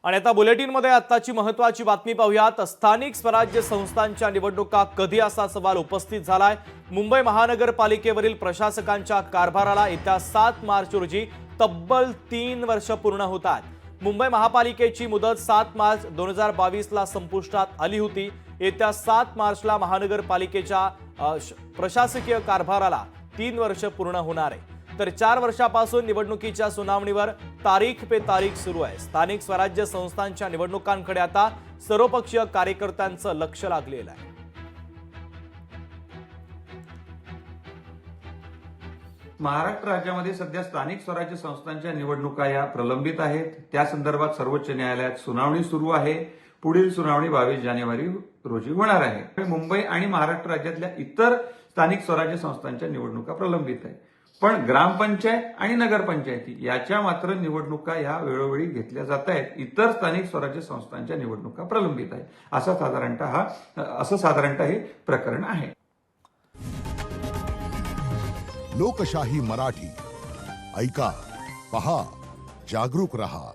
आणि आता बुलेटिनमध्ये आत्ताची महत्त्वाची बातमी पाहूयात। स्थानिक स्वराज्य संस्थांच्या निवडणुका कधी असा सवाल उपस्थित झालाय। मुंबई महानगरपालिकेवरील प्रशासकांच्या कारभाराला येत्या 7 मार्च रोजी तब्बल 3 वर्ष पूर्ण होतात। मुंबई महापालिकेची मुदत 7 मार्च 2022 ला संपुष्टात आली होती। येत्या 7 मार्चला महानगरपालिकेच्या प्रशासकीय कारभाराला 3 वर्ष पूर्ण होणार आहे। तर 4 वर्षापासून निवडणुकीच्या सुनावणीवर तारीख पे तारीख सुरू आहे। स्थानिक स्वराज्य संस्थांच्या निवडणुकांकडे आता सर्वपक्षीय कार्यकर्त्यांचं लक्ष लागलेलं आहे। महाराष्ट्र राज्यामध्ये सध्या स्थानिक स्वराज्य संस्थांच्या निवडणुका या प्रलंबित आहेत। त्या संदर्भात सर्वोच्च न्यायालयात सुनावणी सुरू आहे। पुढील सुनावणी 22 जानेवारी रोजी होणार आहे। मुंबई आणि महाराष्ट्र राज्यातल्या इतर स्थानिक स्वराज्य संस्थांच्या निवडणुका प्रलंबित आहेत, पण ग्रामपंचायत आणि नगरपंचायती याच्या मात्र निवडणुका या वेळोवेळी घेतल्या जात आहेत। इतर स्थानिक स्वराज्य संस्थांच्या निवडणुका प्रलंबित आहेत। असं साधारणतः हे प्रकरण आहे। लोकशाही मराठी ऐका, पहा, जागरूक रहा।